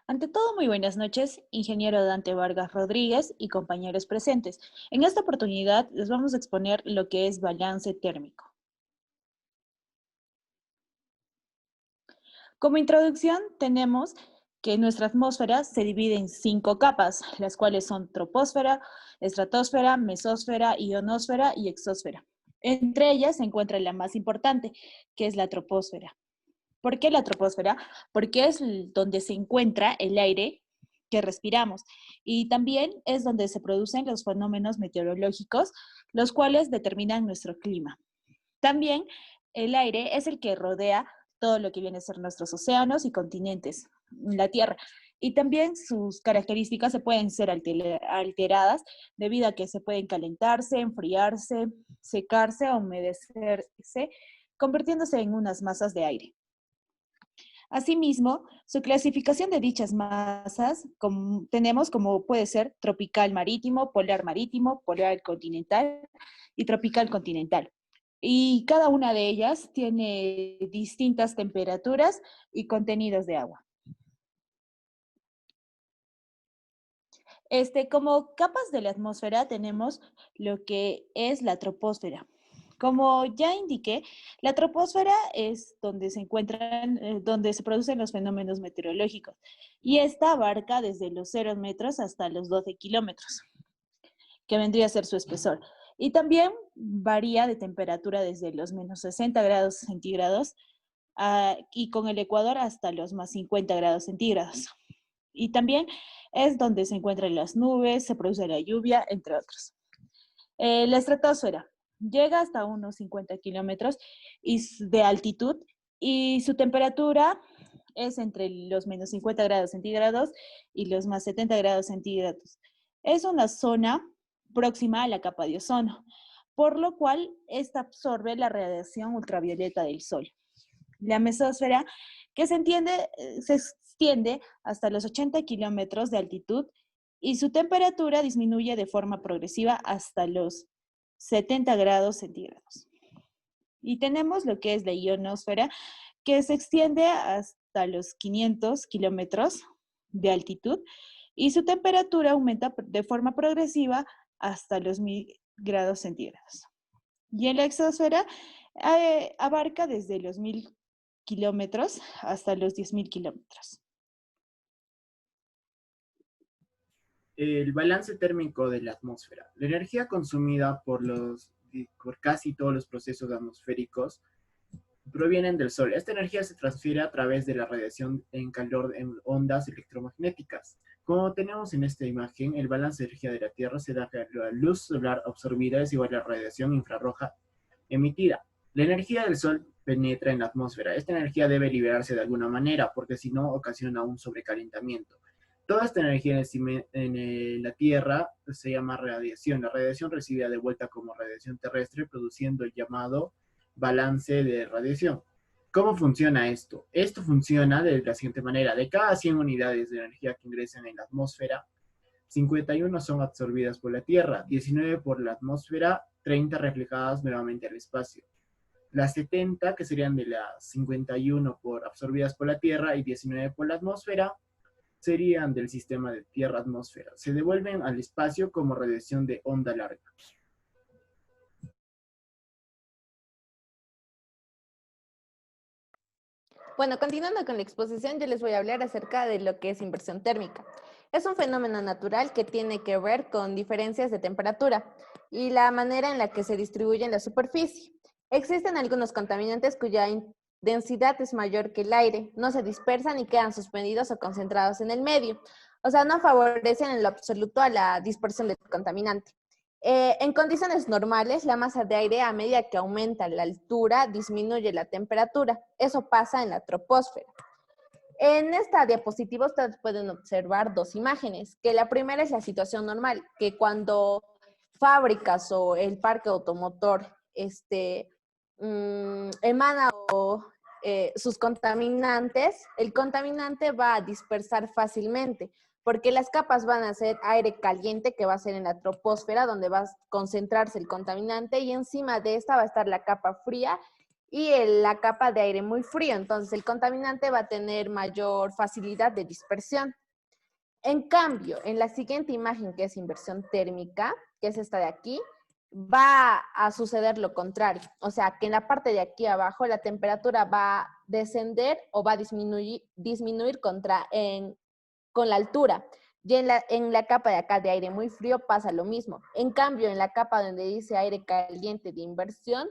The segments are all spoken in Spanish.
Ante todo, muy buenas noches, ingeniero Dante Vargas Rodríguez y compañeros presentes. En esta oportunidad les vamos a exponer lo que es balance térmico. Como introducción, tenemos que nuestra atmósfera se divide en 5 capas, las cuales son troposfera, estratosfera, mesósfera, ionosfera y exósfera. Entre ellas se encuentra la más importante, que es la troposfera. ¿Por qué la troposfera? Porque es donde se encuentra el aire que respiramos y también es donde se producen los fenómenos meteorológicos, los cuales determinan nuestro clima. También el aire es el que rodea todo lo que viene a ser nuestros océanos y continentes, la Tierra. Y también sus características se pueden ser alteradas debido a que se pueden calentarse, enfriarse, secarse, humedecerse, convirtiéndose en unas masas de aire. Asimismo, su clasificación de dichas masas tenemos como puede ser tropical marítimo, polar continental y tropical continental. Y cada una de ellas tiene distintas temperaturas y contenidos de agua. Como capas de la atmósfera tenemos lo que es la troposfera. Como ya indiqué, la troposfera es donde se encuentran, donde se producen los fenómenos meteorológicos y esta abarca desde los 0 metros hasta los 12 kilómetros, que vendría a ser su espesor. Y también varía de temperatura desde los menos 60 grados centígrados y con el ecuador hasta los más 50 grados centígrados. Y también es donde se encuentran las nubes, se produce la lluvia, entre otros. La estratosfera llega hasta unos 50 kilómetros de altitud y su temperatura es entre los menos 50 grados centígrados y los más 70 grados centígrados. Es una zona próxima a la capa de ozono, por lo cual esta absorbe la radiación ultravioleta del sol. La mesósfera, que se extiende hasta los 80 kilómetros de altitud y su temperatura disminuye de forma progresiva hasta los 70 grados centígrados. Y tenemos lo que es la ionosfera, que se extiende hasta los 500 kilómetros de altitud y su temperatura aumenta de forma progresiva hasta los 1000 grados centígrados. Y en la exosfera abarca desde los 1000 kilómetros hasta los 10.000 kilómetros. El balance térmico de la atmósfera. La energía consumida por casi todos los procesos atmosféricos provienen del Sol. Esta energía se transfiere a través de la radiación en calor en ondas electromagnéticas. Como tenemos en esta imagen, el balance de energía de la Tierra se da que la luz solar absorbida es igual a la radiación infrarroja emitida. La energía del Sol penetra en la atmósfera. Esta energía debe liberarse de alguna manera, porque si no ocasiona un sobrecalentamiento. Toda esta energía en la Tierra se llama radiación. La radiación recibida de vuelta como radiación terrestre, produciendo el llamado balance de radiación. ¿Cómo funciona esto? Esto funciona de la siguiente manera. De cada 100 unidades de energía que ingresan en la atmósfera, 51 son absorbidas por la Tierra, 19 por la atmósfera, 30 reflejadas nuevamente al espacio. Las 70, que serían de las 51 absorbidas por la Tierra y 19 por la atmósfera, serían del sistema de Tierra-atmósfera. Se devuelven al espacio como radiación de onda larga. Bueno, continuando con la exposición, yo les voy a hablar acerca de lo que es inversión térmica. Es un fenómeno natural que tiene que ver con diferencias de temperatura y la manera en la que se distribuye en la superficie. Existen algunos contaminantes cuya densidad es mayor que el aire, no se dispersan y quedan suspendidos o concentrados en el medio. O sea, no favorecen en lo absoluto a la dispersión del contaminante. En condiciones normales, la masa de aire a medida que aumenta la altura disminuye la temperatura. Eso pasa en la troposfera. En esta diapositiva ustedes pueden observar dos imágenes, que la primera es la situación normal, que cuando fábricas o el parque automotor emana sus contaminantes, el contaminante va a dispersar fácilmente, porque las capas van a ser aire caliente, que va a ser en la troposfera, donde va a concentrarse el contaminante, y encima de esta va a estar la capa fría, y la capa de aire muy frío. Entonces el contaminante va a tener mayor facilidad de dispersión. En cambio, en la siguiente imagen, que es inversión térmica, que es esta de aquí, va a suceder lo contrario. O sea, que en la parte de aquí abajo la temperatura va a descender o va a disminuir con la altura. Y en la capa de acá de aire muy frío pasa lo mismo. En cambio, en la capa donde dice aire caliente de inversión,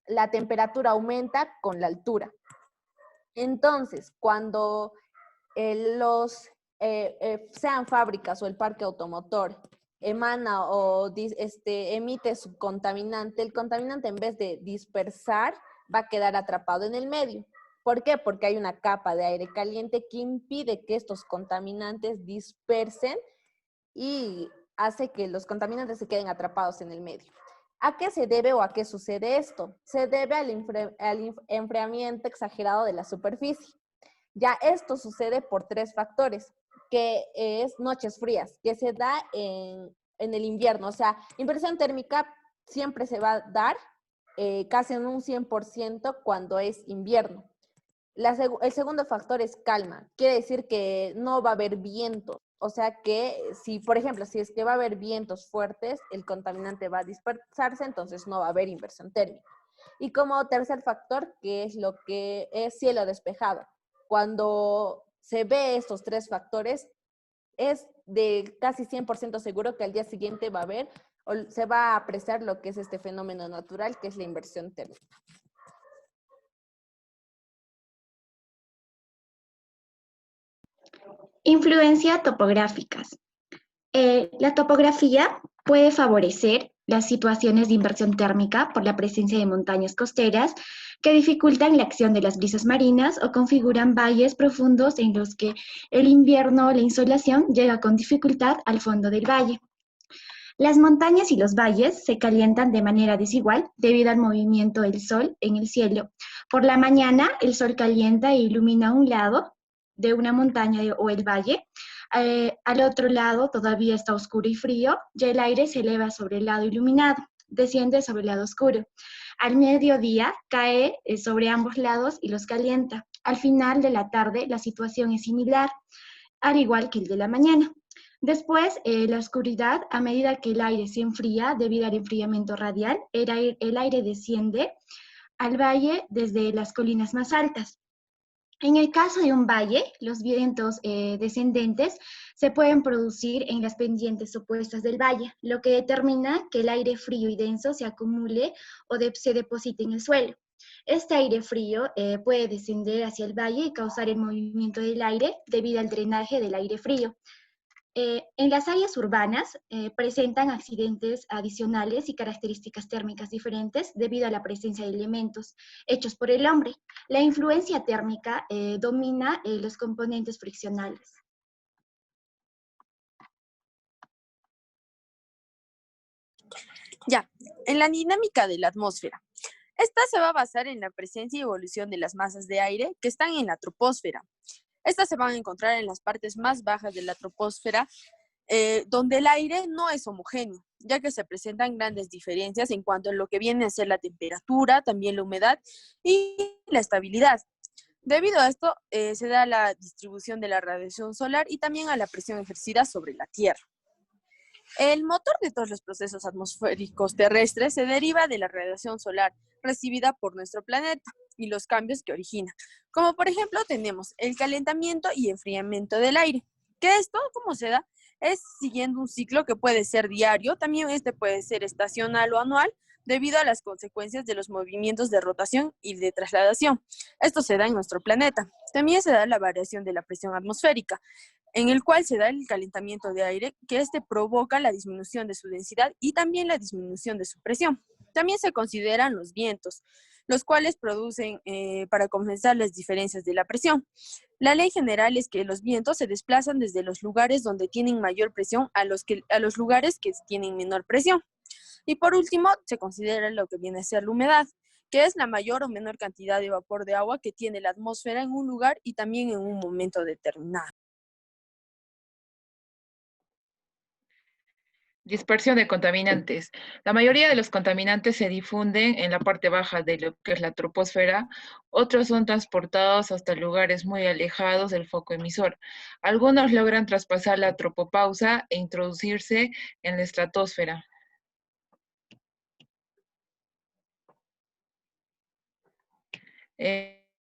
la temperatura aumenta con la altura. Entonces, cuando sean fábricas o el parque automotor emana o emite su contaminante, el contaminante en vez de dispersar va a quedar atrapado en el medio. ¿Por qué? Porque hay una capa de aire caliente que impide que estos contaminantes dispersen y hace que los contaminantes se queden atrapados en el medio. ¿A qué se debe o a qué sucede esto? Se debe al enfriamiento exagerado de la superficie. Ya esto sucede por 3 factores, que es noches frías, que se da en el invierno. O sea, inversión térmica siempre se va a dar casi en un 100% cuando es invierno. El segundo factor es calma. Quiere decir que no va a haber vientos. O sea que si, por ejemplo, si es que va a haber vientos fuertes, el contaminante va a dispersarse, entonces no va a haber inversión térmica. Y como tercer factor, que es lo que es cielo despejado. Cuando se ve estos 3 factores, es de casi 100% seguro que al día siguiente va a haber o se va a apreciar lo que es este fenómeno natural, que es la inversión térmica. Influencia topográficas. La topografía puede favorecer las situaciones de inversión térmica por la presencia de montañas costeras que dificultan la acción de las brisas marinas o configuran valles profundos en los que el invierno o la insolación llega con dificultad al fondo del valle. Las montañas y los valles se calientan de manera desigual debido al movimiento del sol en el cielo. Por la mañana, el sol calienta e ilumina un lado de una montaña o el valle. Al otro lado todavía está oscuro y frío, y el aire se eleva sobre el lado iluminado, desciende sobre el lado oscuro. Al mediodía cae sobre ambos lados y los calienta. Al final de la tarde la situación es similar, al igual que el de la mañana. Después, la oscuridad, a medida que el aire se enfría debido al enfriamiento radial, el aire desciende al valle desde las colinas más altas. En el caso de un valle, los vientos descendentes se pueden producir en las pendientes opuestas del valle, lo que determina que el aire frío y denso se acumule o se deposite en el suelo. Este aire frío puede descender hacia el valle y causar el movimiento del aire debido al drenaje del aire frío. En las áreas urbanas presentan accidentes adicionales y características térmicas diferentes debido a la presencia de elementos hechos por el hombre. La influencia térmica domina los componentes friccionales. Ya, en la dinámica de la atmósfera. Esta se va a basar en la presencia y evolución de las masas de aire que están en la troposfera. Estas se van a encontrar en las partes más bajas de la troposfera, donde el aire no es homogéneo, ya que se presentan grandes diferencias en cuanto a lo que viene a ser la temperatura, también la humedad y la estabilidad. Debido a esto, se da la distribución de la radiación solar y también a la presión ejercida sobre la Tierra. El motor de todos los procesos atmosféricos terrestres se deriva de la radiación solar recibida por nuestro planeta y los cambios que origina. Como por ejemplo tenemos el calentamiento y enfriamiento del aire, que esto, ¿cómo se da? Es siguiendo un ciclo que puede ser diario, también este puede ser estacional o anual, debido a las consecuencias de los movimientos de rotación y de trasladación. Esto se da en nuestro planeta. También se da la variación de la presión atmosférica, en el cual se da el calentamiento de aire, que este provoca la disminución de su densidad y también la disminución de su presión. También se consideran los vientos, los cuales producen para compensar las diferencias de la presión. La ley general es que los vientos se desplazan desde los lugares donde tienen mayor presión a los lugares que tienen menor presión. Y por último, se considera lo que viene a ser la humedad, que es la mayor o menor cantidad de vapor de agua que tiene la atmósfera en un lugar y también en un momento determinado. Dispersión de contaminantes. La mayoría de los contaminantes se difunden en la parte baja de lo que es la troposfera. Otros son transportados hasta lugares muy alejados del foco emisor. Algunos logran traspasar la tropopausa e introducirse en la estratosfera.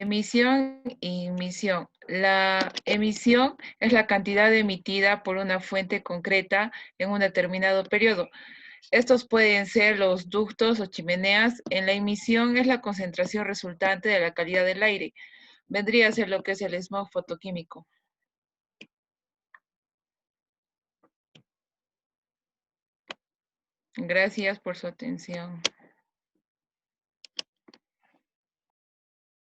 Emisión y emisión. La emisión es la cantidad emitida por una fuente concreta en un determinado periodo. Estos pueden ser los ductos o chimeneas. En la emisión es la concentración resultante de la calidad del aire. Vendría a ser lo que es el smog fotoquímico. Gracias por su atención.